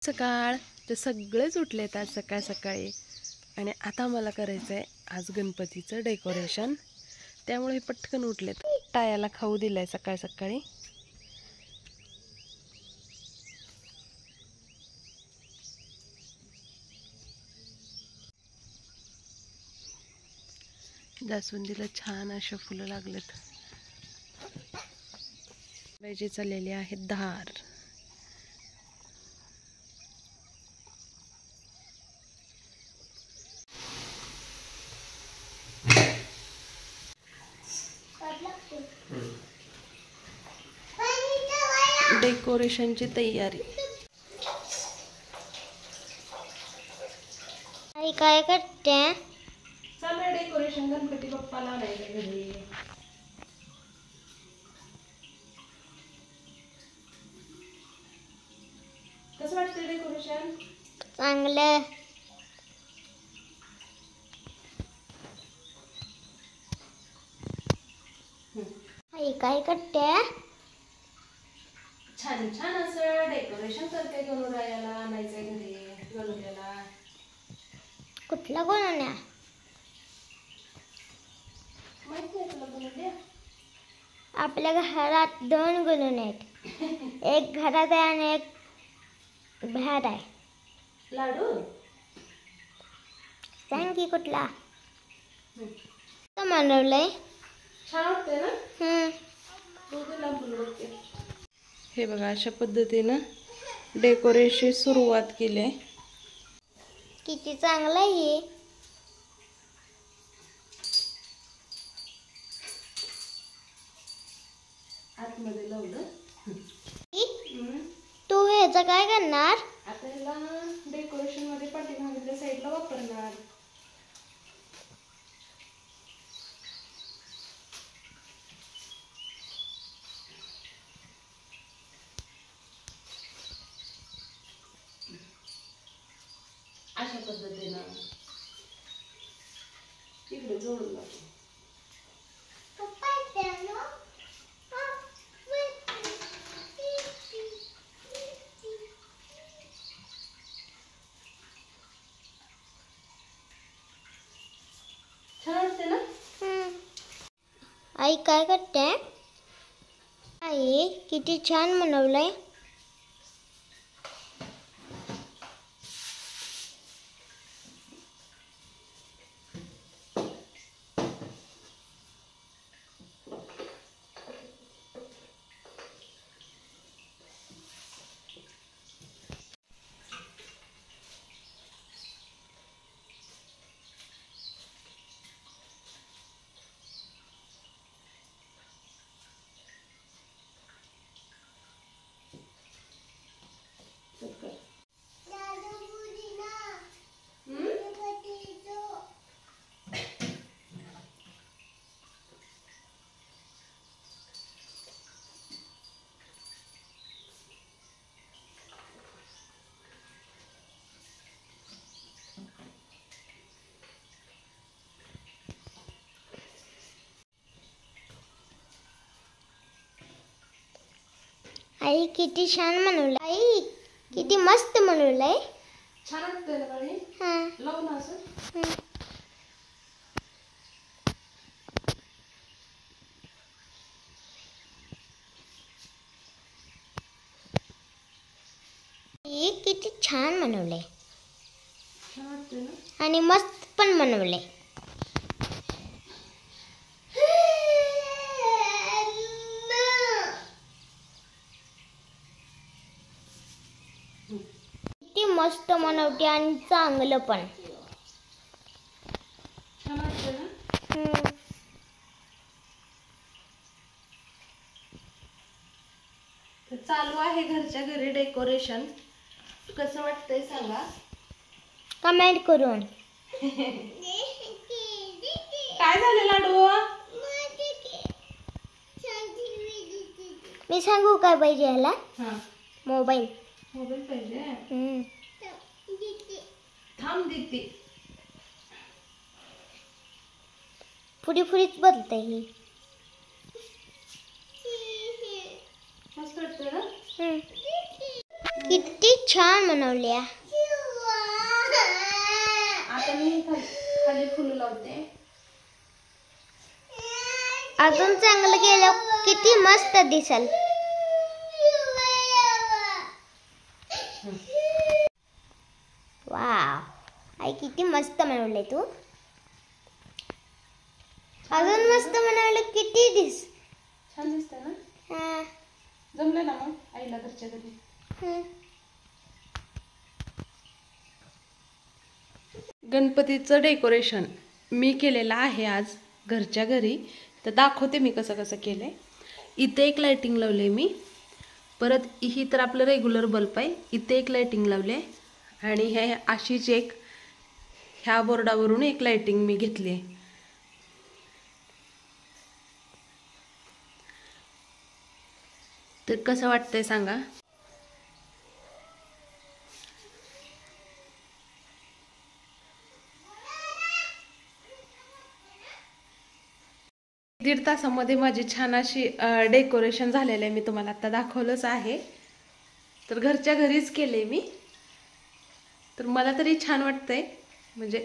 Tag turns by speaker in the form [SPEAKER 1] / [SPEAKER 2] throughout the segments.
[SPEAKER 1] सकाळ ते सगळेच उठलेत आज सकाळ सकाळी आणि आता मला करायचं आहे आज गणपतीचं डेकोरेशन। त्यामुळे पटकन उठलेत। टायाला खाऊ दिलाय सकाळ सकाळी। जास्वंदीला छान अशा फुलं लागलेत। पाहिजे चाललेले आहेत धार। डेकोरेशनची तयारी।
[SPEAKER 2] आई काय करते?
[SPEAKER 1] चालू डेकोरेशन गणपती बाप्पाला आणायचं घरी। कसं वाटतं डेकोरेशन?
[SPEAKER 2] चांगलं। आई काय करते?
[SPEAKER 1] छान छान असं डेकोरेशन करते। गणुरायाला आणायचंय घरी। गणुऱ्याला
[SPEAKER 2] कुठला गणुऱ्या?
[SPEAKER 1] माहित नाही तुला गणुऱ्या?
[SPEAKER 2] आपल्या घरात दोन गणुरे आहेत। एक घरात आहे आणि एक बाहेर आहे।
[SPEAKER 1] लाडू
[SPEAKER 2] सांग की कुठला? बनवलंय
[SPEAKER 1] छान वाटतंय ना? हे बघा अशा पद्धतीनं डेकोरेशन सुरुवात केली।
[SPEAKER 2] किती चांगलं आहे।
[SPEAKER 1] आतमध्ये लावलं।
[SPEAKER 2] तू ह्याचं काय करणार?
[SPEAKER 1] आता ह्याला डेकोरेशन मध्ये पाठीमागच्या साईडला वापरणार। अशा पद्धतीनं इकडे जोडून लागतो। छान वाटते ना?
[SPEAKER 2] आई काय करते? आई किती छान बनवलंय। आई किती छान बनवलं। आई किती मस्त बनवलंय।
[SPEAKER 1] छान वाटतंय ना बाई? लावू ना असं?
[SPEAKER 2] आई किती छान बनवलंय।
[SPEAKER 1] छान वाटतंय ना?
[SPEAKER 2] आणि मस्त पण बनवलंय। किती मस्त बनवते आणि चांगलं पण।
[SPEAKER 1] छान वाटतंय ना? चालू आहे घरच्या घरी डेकोरेशन। कसं वाटतंय सांगा
[SPEAKER 2] कमेंट करून।
[SPEAKER 1] काय झालं लाडू?
[SPEAKER 2] मी सांगू काय पाहिजे ह्याला? मोबाईल।
[SPEAKER 1] मोबाईल पाहिजे? थांब देते।
[SPEAKER 2] पुढे पुढेच बदलते ही।
[SPEAKER 1] मस्त वाटतंय ना?
[SPEAKER 2] किती छान बनवली आहे.
[SPEAKER 1] आता मी खाली फुलं लावते.
[SPEAKER 2] अजून चांगलं केलं किती मस्त दिसल. वाव आई किती मस्त बनवले तू. अजून मस्त बनवलं किती
[SPEAKER 1] छान दिसतंय ना.
[SPEAKER 2] हा.
[SPEAKER 1] जमलं ना मग आईला घरच्या घरी. गणपतीचं डेकोरेशन मी केलेलं आहे आज घरच्या घरी. तर दाखवते मी कसं कसं केलंय. इथे एक लाइटिंग लावले मी. परत ही तर आपलं रेग्युलर बल्ब आहे. इथे एक लाइटिंग लावले आणि हे अशीच एक ह्या बोर्डावरून एक लाइटिंग मी घेतली. तर कसं वाटतंय सांगा. दीड तासामध्ये माझी छान अशी डेकोरेशन झालेलं आहे. मी तुम्हाला आता दाखवलंच आहे. तर घरच्या घरीच केले मी. तर मला तरी छान वाटतंय. म्हणजे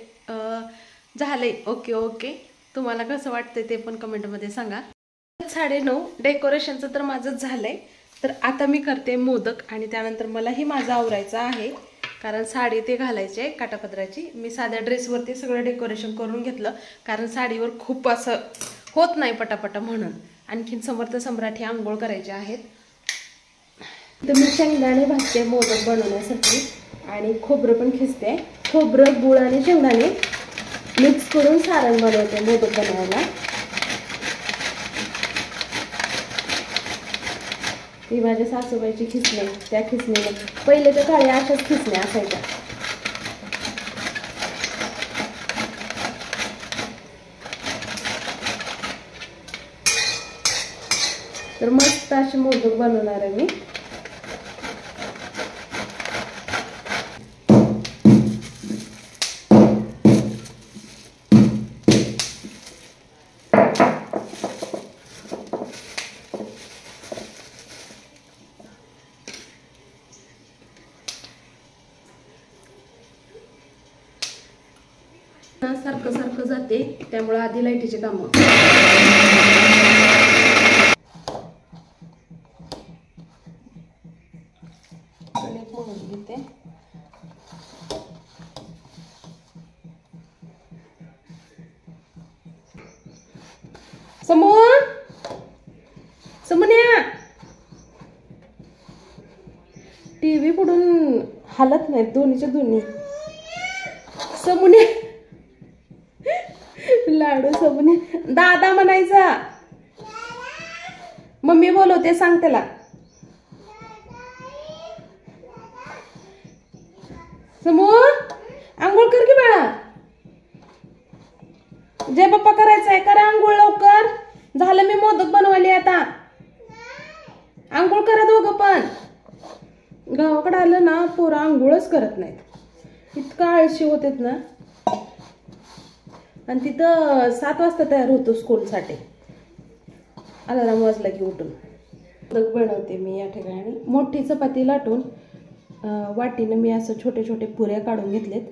[SPEAKER 1] झालंय ओके ओके. तुम्हाला कसं वाटतंय ते पण कमेंटमध्ये सांगा. 9:30 डेकोरेशनचं तर माझं झालंय. तर आता मी करते मोदक आणि त्यानंतर मलाही माझं आवरायचं आहे. कारण साडी ते घालायची आहे काटापदराची. मी साध्या ड्रेसवरती सगळं डेकोरेशन करून घेतलं. कारण साडीवर खूप असं होत नाही पटापटा म्हणून. आणखीन समर्थ सम्राट हे आंघोळ करायचे आहेत. तर मी शेंगदाणे भाजते मोदक बनवण्यासाठी आणि खोबरं पण खिसते. खोबरं गुळ आणि शेंगदाणे मिक्स करून सारण बनवते मोदक बनवायला. ही माझ्या सासूबाईची खिसणे. त्या खिसणीने पहिले तर काळी अशाच खिसण्या असायच्या. तर मस्त असे मोदक बनवणार आहे मी. सारखं सारखं जाते त्यामुळे आधी लाईटीचे काम. घेते. समोन्या टीव्ही पुढून हालत नाहीत दोन्हीच्या दोन्ही. समोन्या लाडू समोन्या दादा म्हणायचा. मम्मी बोलवते सांग त्याला. समू आंघोळ कर की बाळा. जय बाप्पा करायचंय. करा आंघोळ लवकर. झालं मी मोदक बनवले आता. आंघोळ करा दोघं पण. गावाकडे आलं ना पोरं आंघोळच करत नाहीत. इतकं आळशी होतेत ना. आणि तिथं 7 वाजता तयार होतो स्कूलसाठी. अलार्म वाजला की उठून. मोदक बनवते मी या ठिकाणी. मोठी चपाती लाटून वाटीनं मी असं छोटे छोटे पुऱ्या काढून घेतलेत.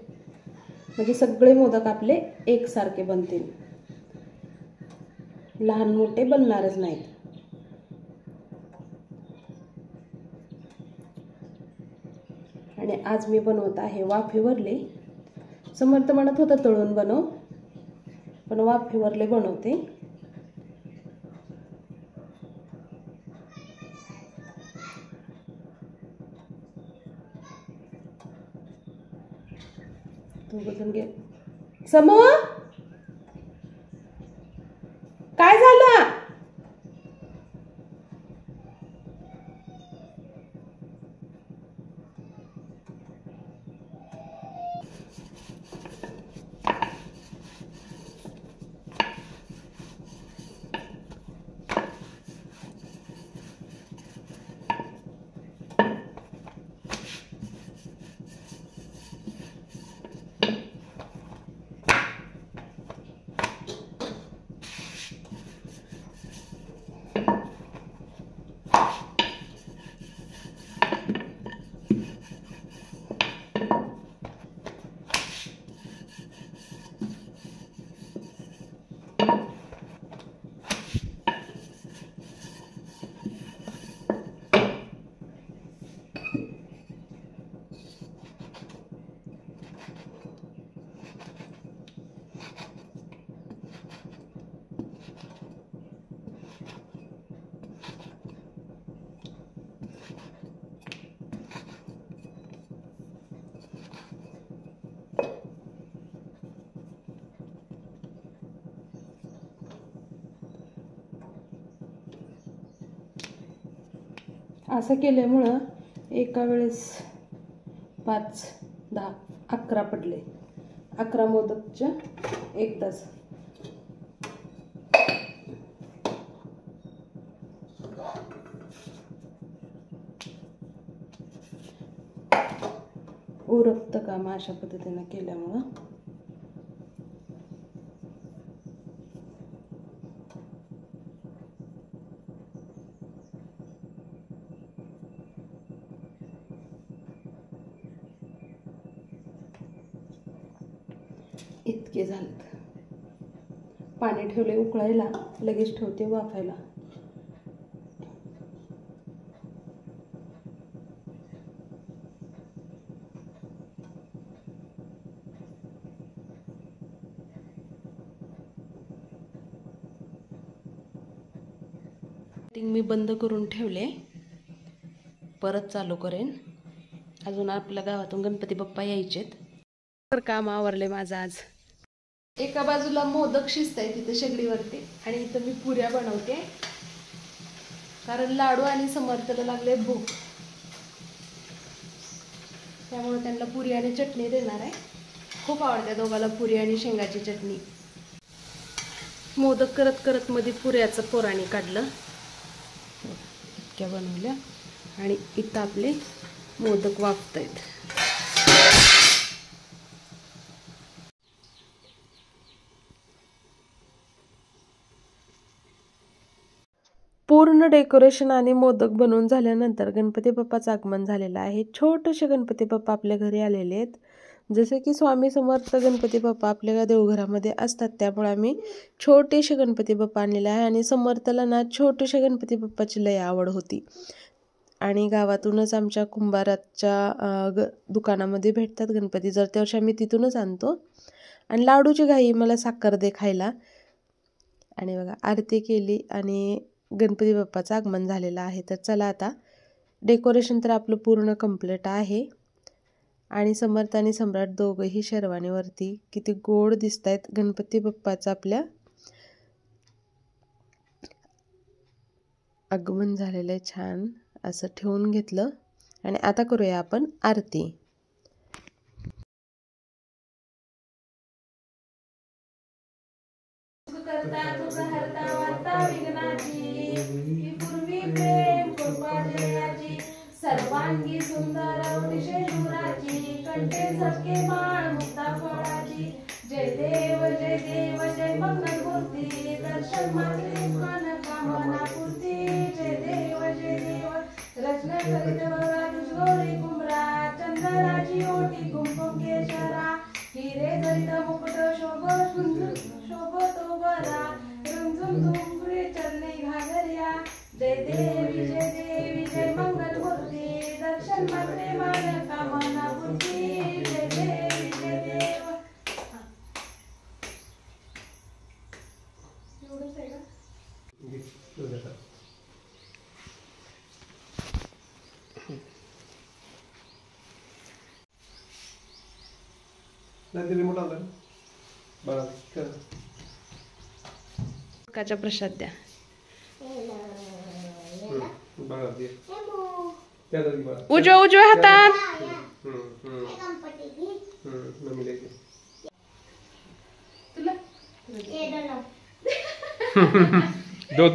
[SPEAKER 1] म्हणजे सगळे मोदक आपले एकसारखे बनतील. लहान मोठे बनणारच नाहीत. आणि आज मी बनवत आहे वाफेवरले. समर्थ म्हणत होता तळून बनव, पण वाफेवरले बनवते. समू काय झालं. असं केल्यामुळं एका वेळेस 5, 10, 11 पडले. 11 मोदकच्या 1 तास. उरकतं काम अशा पद्धतीनं केल्यामुळं. इतके झालेत. पाणी ठेवले उकळायला, लगेच ठेवते वाफायला. मी बंद करून ठेवले, परत चालू करेन. अजून आपल्या गावातून गणपती बाप्पा यायचेत. तर काम आवरले माझं आज. एका बाजूला मोदक शिजताय तिथे शेगडीवरती आणि इथं मी पुऱ्या बनवते, कारण लाडू आणि समर्थला लागले भूक, त्यामुळे त्यांना पुरी आणि चटणी देणार आहे. खूप आवडते दोघाला पुरी आणि शेंगाची चटणी. मोदक करत करत मध्ये पुऱ्याचं पोराणी काढलं, इतक्या बनवल्या आणि इथं आपले मोदक वाफतायत. पूर्ण डेकोरेशन आणि मोदक बनवून झाल्यानंतर गणपती बाप्पाचं आगमन झालेलं आहे. छोटेसे गणपती बाप्पा आपल्या घरी आलेले आहेत. जसे की स्वामी समर्थ गणपती बाप्पा आपल्या देवघरामध्ये असतात, त्यामुळे आम्ही छोटेसे गणपती बाप्पा आणलेले आहे. आणि समर्थला ना छोटेसे गणपती बाप्पाची लय आवड होती आणि गावातूनच आमच्या कुंभाराच्या दुकानामध्ये भेटतात गणपती, जर त्या वर्षी आम्ही तिथूनच आणतो. आणि लाडूची घाई, मला साखर दे खायला. आणि बघा आरती केली आणि गणपती बाप्पाचं आगमन झालेलं आहे. तर चला आता डेकोरेशन तर आपलं पूर्ण कंप्लीट आहे. आणि समर्थ आणि सम्राट दोघंही शेरवानीवरती किती गोड दिसत आहेत. गणपती बाप्पाचं आपल्या आगमन झालेलं आहे. छान असं ठेवून घेतलं आणि आता करूया आपण आरती.
[SPEAKER 2] सर्वांगी सुंदर अतिशय शूराची, कंठे झटके बाळ मुक्ता फळाची. जय देव जय मंगलमूर्ती, दर्शन मात्रे मनोकामना पूर्ती. जय देव रचना करीत गौरी कुंभरा, चंदनाची ओटी कुंकुम केशरा. हिरे जडित मुकुट शोभतो बरा, रुंझुम धुंबुरे चरणी घागर्या. जय देवी जय मंगलमूर्ती, दर्शन मात्रे मनोकामना पूर्ती. जय देव. एवढंच आहे का?
[SPEAKER 1] काचा प्रसाद द्या. उजव्या हातात.
[SPEAKER 3] दो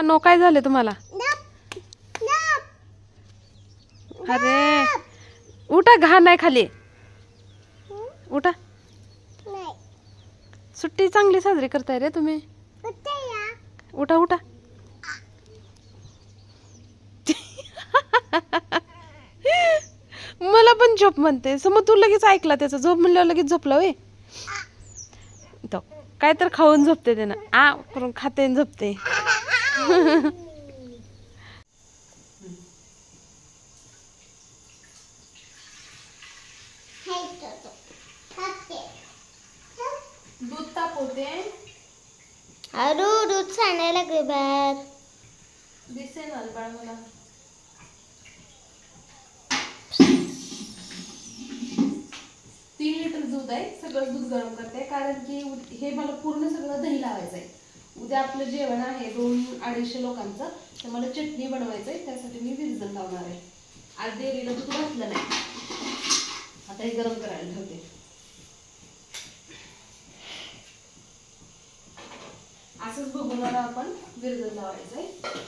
[SPEAKER 1] नो काय झाले तुम्हाला? अरे उठा, घाण नाही खाली. उठा, सुट्टी चांगली साजरी करताय रे तुम्ही. उठा उठा. मला पण झोप म्हणते. मग तू लगेच ऐकला त्याचा. झोप म्हणल्यावर लगेच झोपला वे. तो काय तर खाऊन झोपते त्यानं. आ करून खाते आणि झोपते. दूध तापवते.
[SPEAKER 2] अरू दूध सांडायला गे बाहेर.
[SPEAKER 1] दिसेल बाळ मला. 3 लिटर दूध दूध आहे, सगळं दूध गरम करते, कारण की हे मला पूर्ण सगळं दही लावायचं आहे. उद्या आपलं जेवण आहे 200-250 लोकांचं, तर मला चटणी बनवायचं आहे, त्यासाठी मी विरजण लावणार आहे. आज डेअरीला दूध घातलं नाही, आता हे गरम करायला ठेवते. असंच बघून आपण विरजण लावायचं आहे.